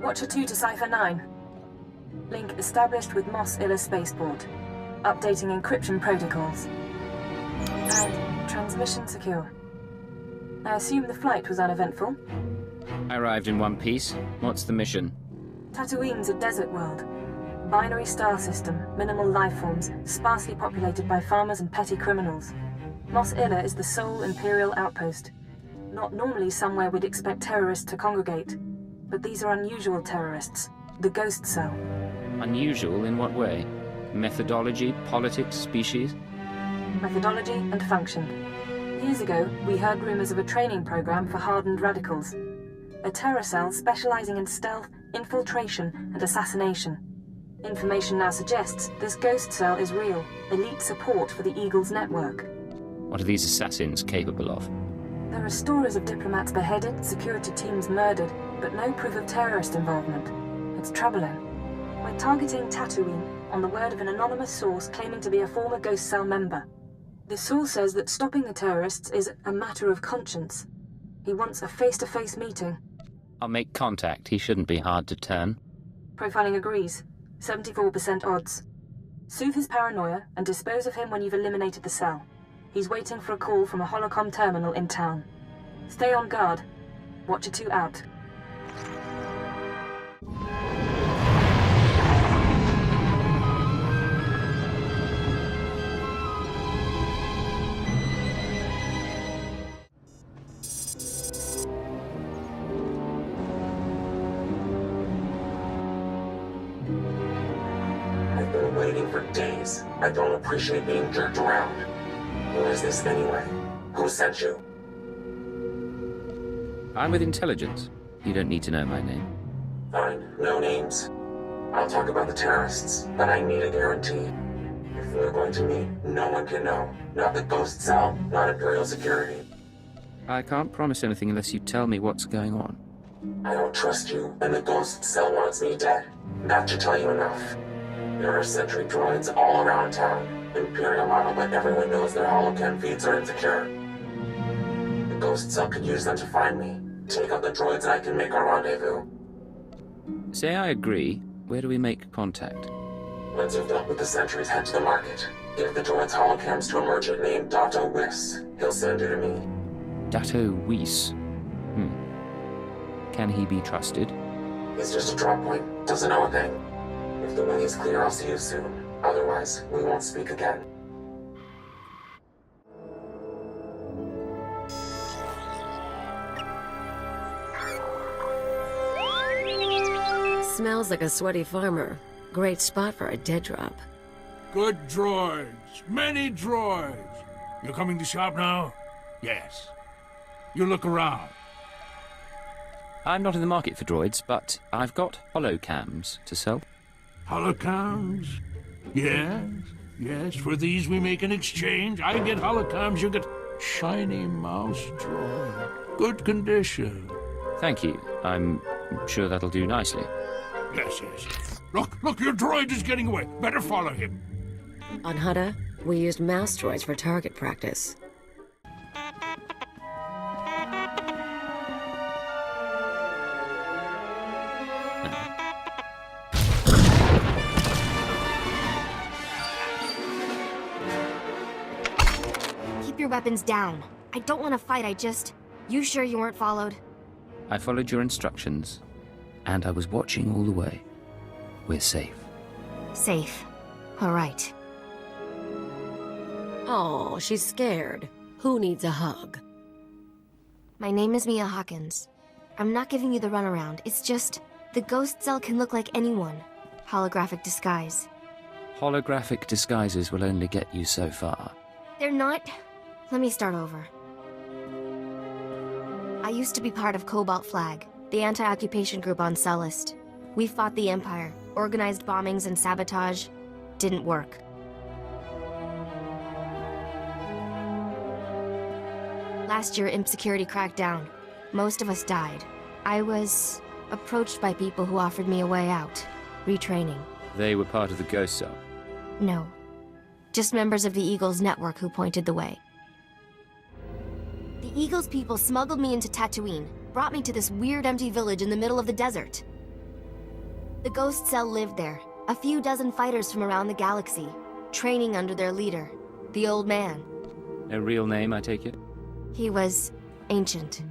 Watcher 2 to Cipher 9. Link established with Mos Illa Spaceport. Updating encryption protocols. And transmission secure. I assume the flight was uneventful? I arrived in one piece. What's the mission? Tatooine's a desert world. Binary star system, minimal life forms, sparsely populated by farmers and petty criminals. Mos Illa is the sole Imperial outpost. Not normally somewhere we'd expect terrorists to congregate. But these are unusual terrorists. The Ghost Cell. Unusual in what way? Methodology, politics, species? Methodology and function. Years ago, we heard rumors of a training program for hardened radicals. A terror cell specializing in stealth, infiltration, and assassination. Information now suggests this Ghost Cell is real, elite support for the Eagles network. What are these assassins capable of? There are stories of diplomats beheaded, security teams murdered, but no proof of terrorist involvement. It's troubling. We're targeting Tatooine on the word of an anonymous source claiming to be a former Ghost Cell member. The source says that stopping the terrorists is a matter of conscience. He wants a face-to-face meeting. I'll make contact. He shouldn't be hard to turn. Profiling agrees. 74% odds. Soothe his paranoia and dispose of him when you've eliminated the cell. He's waiting for a call from a holocom terminal in town. Stay on guard. Watcher 2 out. I've been waiting for days. I don't appreciate being jerked around. Who is this anyway? Who sent you? I'm with intelligence. You don't need to know my name. Fine, no names. I'll talk about the terrorists, but I need a guarantee. If we're going to meet, no one can know. Not the Ghost Cell, not Imperial security. I can't promise anything unless you tell me what's going on. I don't trust you, and the Ghost Cell wants me dead. That should tell you enough. There are sentry droids all around town. Imperial model, but everyone knows their holocam feeds are insecure. The Ghost Cell could use them to find me. Take out the droids and I can make our rendezvous. Say I agree. Where do we make contact? Once you've dealt with the sentries, head to the market. Give the droids holocams to a merchant named Dato Whis. He'll send you to me. Dato Whis. Can he be trusted? He's just a drop point. Doesn't know a thing. If the way is clear, I'll see you soon. Otherwise, we won't speak again. Smells like a sweaty farmer. Great spot for a dead drop. Good droids. Many droids. You coming to shop now? Yes. You look around. I'm not in the market for droids, but I've got holocams to sell. Holocams? Yes. Yes, for these we make an exchange. I get holocams, you get shiny mouse droid. Good condition. Thank you. I'm sure that'll do nicely. Yes. Look, your droid is getting away. Better follow him. On Hutta, we used mouse droids for target practice. Keep your weapons down. I don't want to fight, You sure you weren't followed? I followed your instructions, and I was watching all the way. We're safe. Safe. All right. Oh, she's scared. Who needs a hug? My name is Mia Hawkins. I'm not giving you the runaround. It's just, the Ghost Cell can look like anyone. Holographic disguise. Holographic disguises will only get you so far. They're not... Let me start over. I used to be part of Cobalt Flag, the anti-occupation group on Sullust. We fought the Empire, organized bombings and sabotage. Didn't work. Last year, Imp Security cracked down. Most of us died. I was approached by people who offered me a way out. Retraining. They were part of the Ghost Cell. No. Just members of the Eagles network who pointed the way. The Eagles people smuggled me into Tatooine, brought me to this weird empty village in the middle of the desert. The Ghost Cell lived there, a few dozen fighters from around the galaxy, training under their leader, the Old Man. A real name, I take it? He was ancient.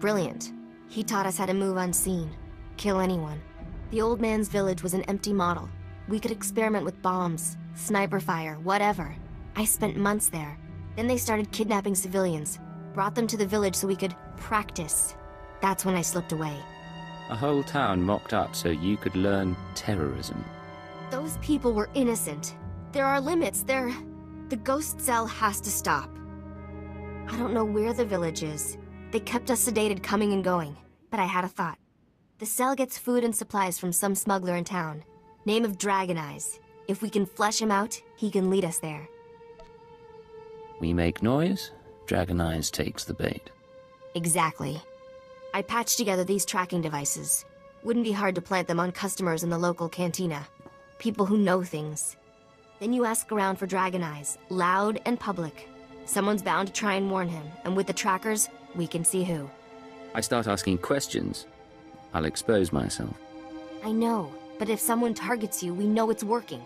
Brilliant. He taught us how to move unseen, kill anyone. The Old Man's village was an empty model. We could experiment with bombs, sniper fire, whatever. I spent months there. Then they started kidnapping civilians, brought them to the village so we could practice. That's when I slipped away. A whole town mocked up so you could learn terrorism. Those people were innocent. There are limits. The Ghost Cell has to stop. I don't know where the village is. They kept us sedated coming and going, but I had a thought. The cell gets food and supplies from some smuggler in town. Name of Dragon Eyes. If we can flesh him out, he can lead us there. We make noise, Dragon Eyes takes the bait. Exactly. I patched together these tracking devices. Wouldn't be hard to plant them on customers in the local cantina. People who know things. Then you ask around for Dragon Eyes, loud and public. Someone's bound to try and warn him, and with the trackers, we can see who. I start asking questions. I'll expose myself. I know, but if someone targets you, we know it's working.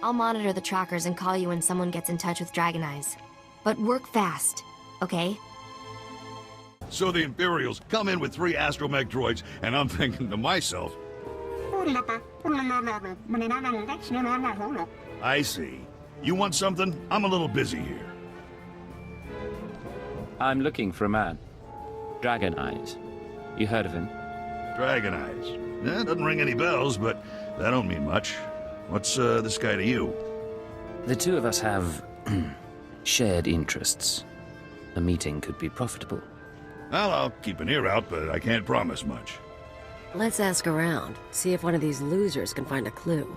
I'll monitor the trackers and call you when someone gets in touch with Dragon Eyes. But work fast, okay? So the Imperials come in with 3 astromech droids, and I'm thinking to myself, I see. You want something? I'm a little busy here. I'm looking for a man. Dragon Eyes. You heard of him? Dragon Eyes. Doesn't ring any bells, but that don't mean much. What's this guy to you? The two of us have shared interests. A meeting could be profitable. Well, I'll keep an ear out, but I can't promise much. Let's ask around, see if one of these losers can find a clue.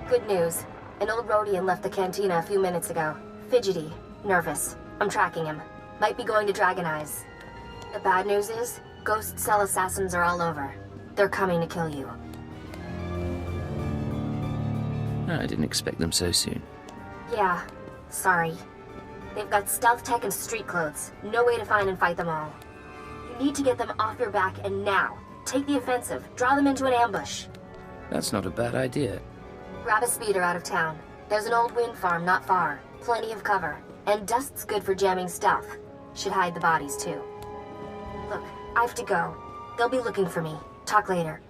Good news. An old Rhodian left the cantina a few minutes ago. Fidgety. Nervous. I'm tracking him. Might be going to Dragon Eyes. The bad news is, Ghost Cell assassins are all over. They're coming to kill you. I didn't expect them so soon. Yeah. Sorry. They've got stealth tech and street clothes. No way to find and fight them all. You need to get them off your back and now. Take the offensive. Draw them into an ambush. That's not a bad idea. Grab a speeder out of town. There's an old wind farm not far. Plenty of cover. And dust's good for jamming stealth. Should hide the bodies, too. Look, I have to go. They'll be looking for me. Talk later.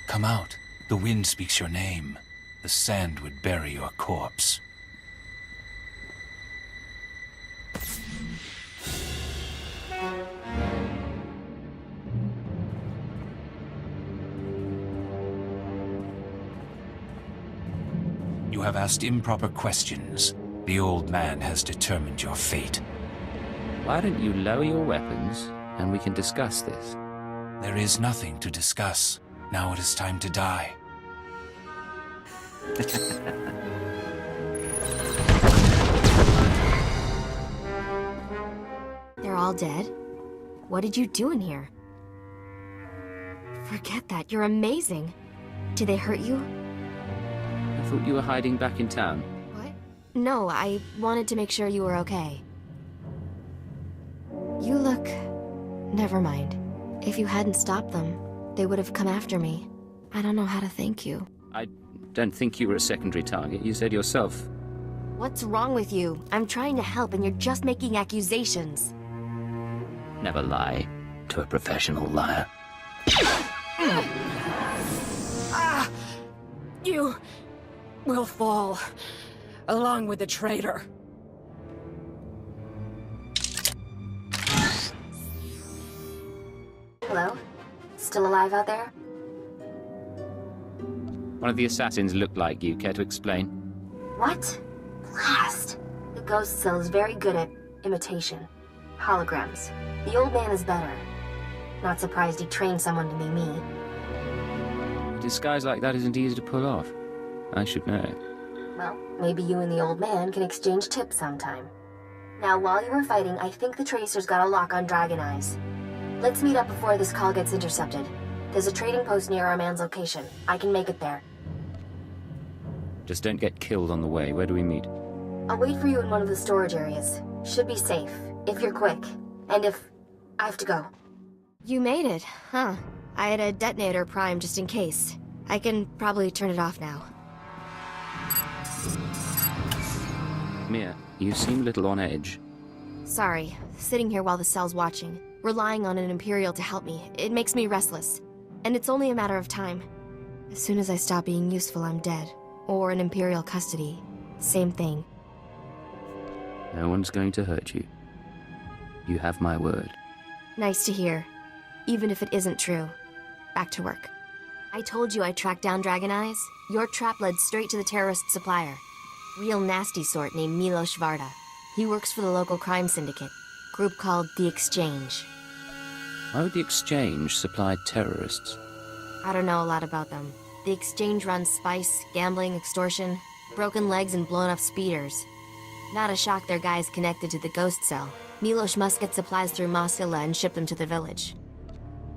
Come out. The wind speaks your name. The sand would bury your corpse. You have asked improper questions. The old man has determined your fate. Why don't you lower your weapons and we can discuss this? There is nothing to discuss. Now it is time to die. They're all dead? What did you do in here? Forget that, you're amazing. Did they hurt you? I thought you were hiding back in town. What? No, I wanted to make sure you were okay. You look... Never mind. If you hadn't stopped them, they would have come after me. I don't know how to thank you. I don't think you were a secondary target. You said yourself. What's wrong with you? I'm trying to help and you're just making accusations. Never lie to a professional liar. You will fall, along with the traitor. Hello? Still alive out there? One of the assassins looked like you. Care to explain? What? Blast! The ghost cell is very good at imitation. Holograms. The old man is better. Not surprised he trained someone to be me. A disguise like that isn't easy to pull off. I should know. Well, maybe you and the old man can exchange tips sometime. Now, while you were fighting, I think the Tracer's got a lock on Dragon Eyes. Let's meet up before this call gets intercepted. There's a trading post near our man's location. I can make it there. Just don't get killed on the way. Where do we meet? I'll wait for you in one of the storage areas. Should be safe, if you're quick. And if... I have to go. You made it, huh? I had a detonator primed just in case. I can probably turn it off now. Mia, you seem a little on edge. Sorry, sitting here while the cell's watching, relying on an Imperial to help me, it makes me restless. And it's only a matter of time. As soon as I stop being useful, I'm dead. Or in Imperial custody. Same thing. No one's going to hurt you. You have my word. Nice to hear. Even if it isn't true. Back to work. I told you I tracked down Dragon Eyes. Your trap led straight to the terrorist supplier. Real nasty sort named Milos Varda. He works for the local crime syndicate. Group called The Exchange. Why would the Exchange supply terrorists? I don't know a lot about them. The Exchange runs spice, gambling, extortion, broken legs, and blown up speeders. Not a shock their guys connected to the ghost cell. Milos must get supplies through Mosilla and ship them to the village.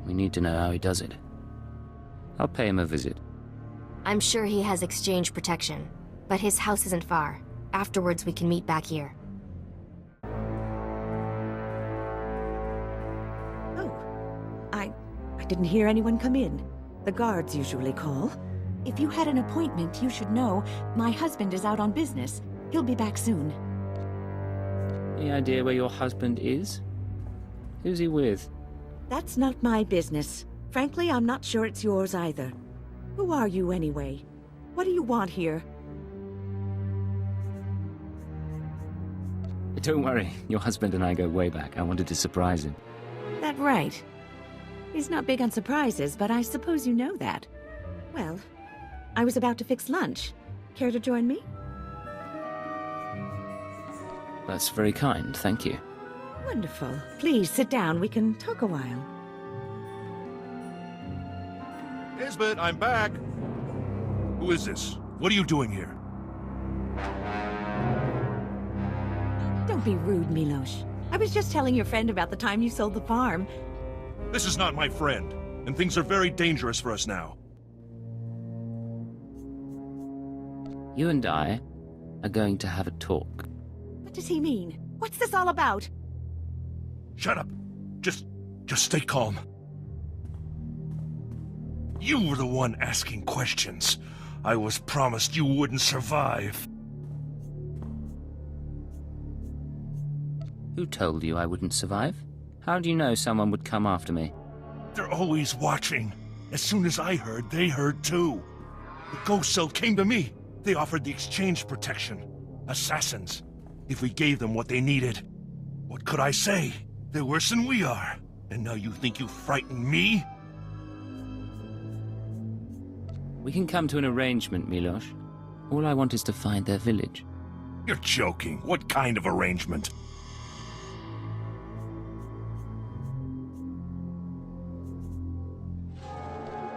We need to know how he does it. I'll pay him a visit. I'm sure he has Exchange protection, but his house isn't far. Afterwards, we can meet back here. Oh, I didn't hear anyone come in. The guards usually call. If you had an appointment, you should know. My husband is out on business. He'll be back soon. Any idea where your husband is? Who's he with? That's not my business. Frankly, I'm not sure it's yours either. Who are you anyway? What do you want here? Don't worry, your husband and I go way back. I wanted to surprise him. That right. He's not big on surprises, but I suppose you know that. Well, I was about to fix lunch. Care to join me? That's very kind, thank you. Wonderful. Please sit down. We can talk a while. Nisbet, I'm back. Who is this? What are you doing here? Don't be rude, Milos. I was just telling your friend about the time you sold the farm. This is not my friend, and things are very dangerous for us now. You and I are going to have a talk. What does he mean? What's this all about? Shut up. Just stay calm. You were the one asking questions. I was promised you wouldn't survive. Who told you I wouldn't survive? How do you know someone would come after me? They're always watching. As soon as I heard, they heard too. The ghost cell came to me. They offered the Exchange protection. Assassins. If we gave them what they needed. What could I say? They're worse than we are. And now you think you frightened me? We can come to an arrangement, Milos. All I want is to find their village. You're joking. What kind of arrangement?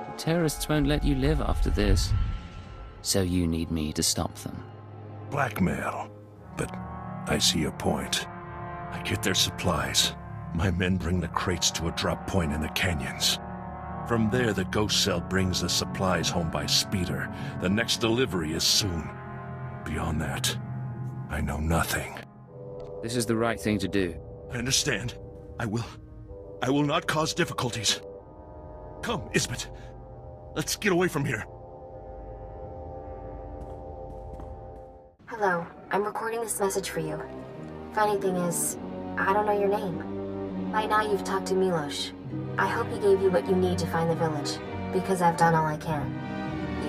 The terrorists won't let you live after this. So you need me to stop them. Blackmail. But I see your point. I get their supplies. My men bring the crates to a drop point in the canyons. From there, the ghost cell brings the supplies home by speeder. The next delivery is soon. Beyond that, I know nothing. This is the right thing to do. I understand. I will not cause difficulties. Come, Isbet. Let's get away from here. Hello, I'm recording this message for you. Funny thing is, I don't know your name. By now you've talked to Milos. I hope he gave you what you need to find the village, because I've done all I can.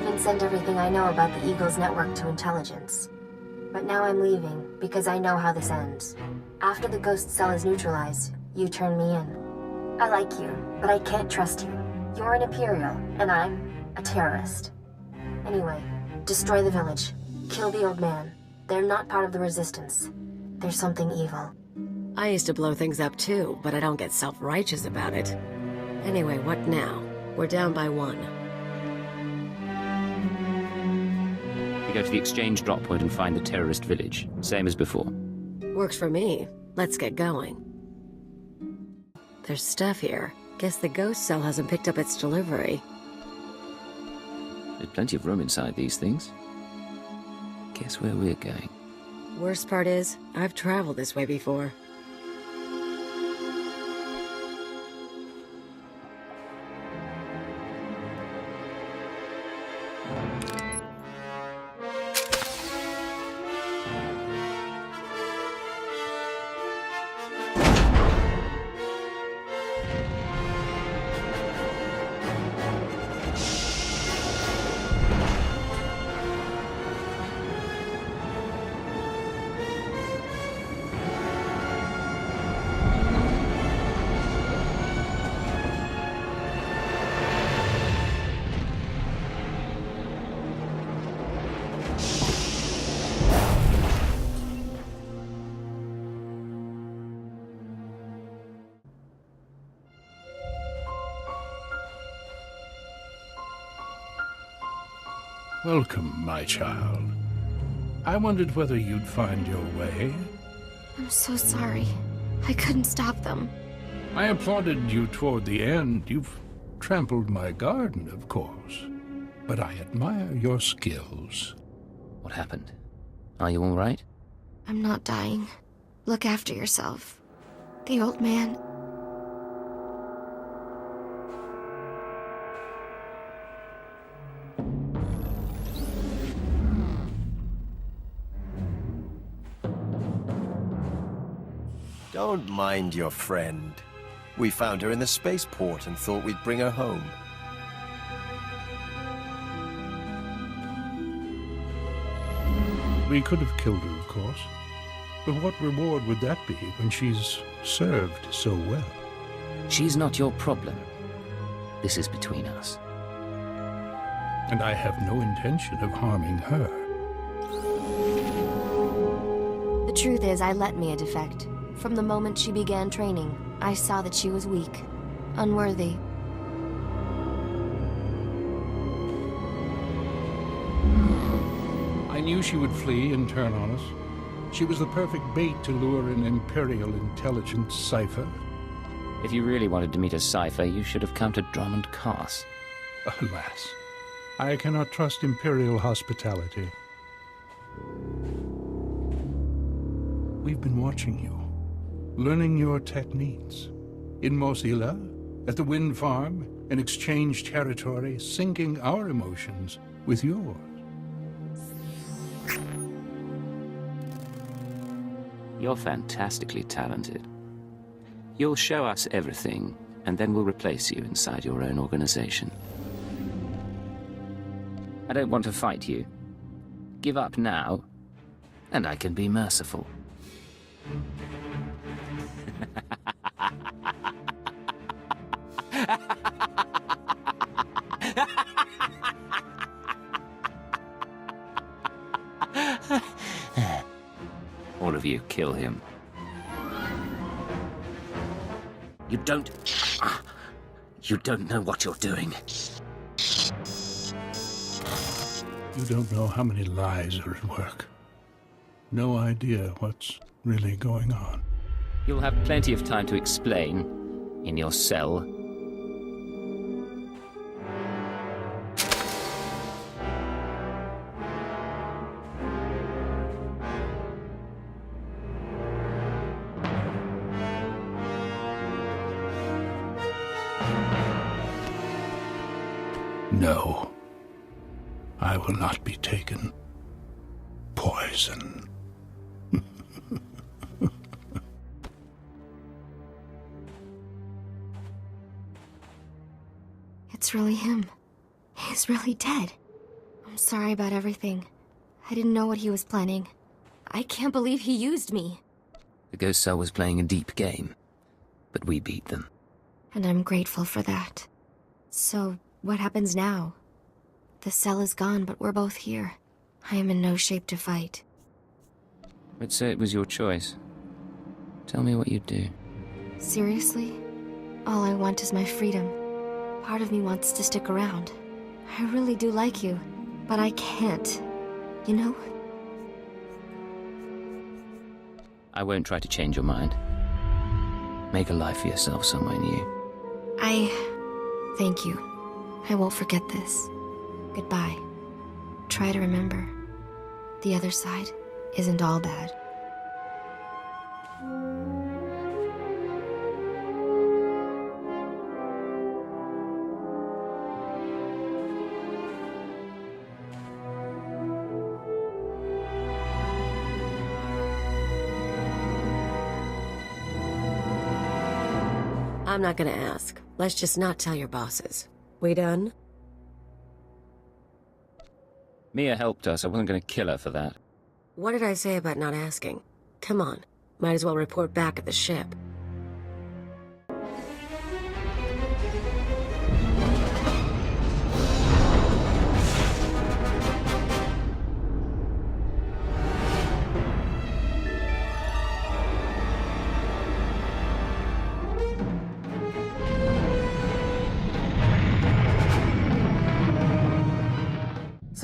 Even sent everything I know about the Eagle's network to intelligence. But now I'm leaving, because I know how this ends. After the ghost cell is neutralized, you turn me in. I like you, but I can't trust you. You're an Imperial, and I'm a terrorist. Anyway, destroy the village. Kill the old man. They're not part of the Resistance. There's something evil. I used to blow things up too, but I don't get self-righteous about it. Anyway, what now? We're down by 1. We go to the exchange drop point and find the terrorist village. Same as before. Works for me. Let's get going. There's stuff here. Guess the ghost cell hasn't picked up its delivery. There's plenty of room inside these things. Guess where we're going. Worst part is, I've traveled this way before. Welcome, my child. I wondered whether you'd find your way. I'm so sorry. I couldn't stop them. I applauded you toward the end. You've trampled my garden, of course. But I admire your skills. What happened? Are you all right? I'm not dying. Look after yourself. The old man... Don't mind your friend. We found her in the spaceport and thought we'd bring her home. We could have killed her, of course. But what reward would that be when she's served so well? She's not your problem. This is between us. And I have no intention of harming her. The truth is, I let Mia defect. From the moment she began training, I saw that she was weak, unworthy. I knew she would flee and turn on us. She was the perfect bait to lure an Imperial intelligence cipher. If you really wanted to meet a cipher, you should have come to Drummond Cars. Alas, I cannot trust Imperial hospitality. We've been watching you, learning your techniques. In Mosila, at the wind farm, in exchange territory, syncing our emotions with yours. You're fantastically talented. You'll show us everything, and then we'll replace you inside your own organization. I don't want to fight you. Give up now, and I can be merciful. All of you, kill him. You don't know what you're doing. You don't know how many lies are at work. No idea what's really going on. You'll have plenty of time to explain in your cell. No, I will not be taken. Poison. It's really him. He's really dead. I'm sorry about everything. I didn't know what he was planning. I can't believe he used me. The ghost cell was playing a deep game, but we beat them. And I'm grateful for that. So, what happens now? The cell is gone, but we're both here. I am in no shape to fight. Let's say it was your choice. Tell me what you'd do. Seriously? All I want is my freedom. Part of me wants to stick around. I really do like you, but I can't. You know? I won't try to change your mind. Make a life for yourself somewhere new. Thank you. I won't forget this. Goodbye. Try to remember. The other side isn't all bad. I'm not gonna ask. Let's just not tell your bosses. We done? Mia helped us. I wasn't going to kill her for that. What did I say about not asking? Come on. Might as well report back at the ship.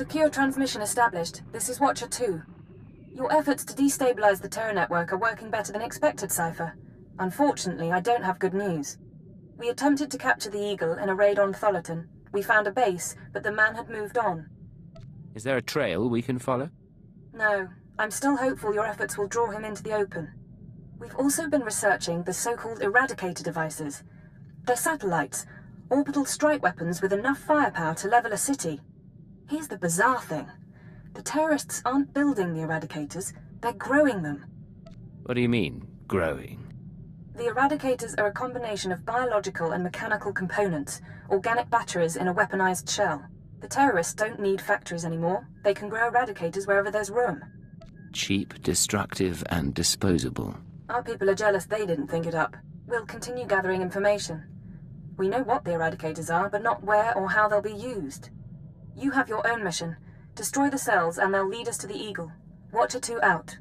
Secure transmission established. This is Watcher 2. Your efforts to destabilize the terror network are working better than expected, Cypher. Unfortunately, I don't have good news. We attempted to capture the Eagle in a raid on Tholiton. We found a base, but the man had moved on. Is there a trail we can follow? No, I'm still hopeful your efforts will draw him into the open. We've also been researching the so-called Eradicator devices. They're satellites, orbital strike weapons with enough firepower to level a city. Here's the bizarre thing. The terrorists aren't building the Eradicators, they're growing them. What do you mean, growing? The Eradicators are a combination of biological and mechanical components, organic batteries in a weaponized shell. The terrorists don't need factories anymore. They can grow Eradicators wherever there's room. Cheap, destructive, and disposable. Our people are jealous they didn't think it up. We'll continue gathering information. We know what the Eradicators are, but not where or how they'll be used. You have your own mission. Destroy the cells and they'll lead us to the Eagle. Watcher 2 out.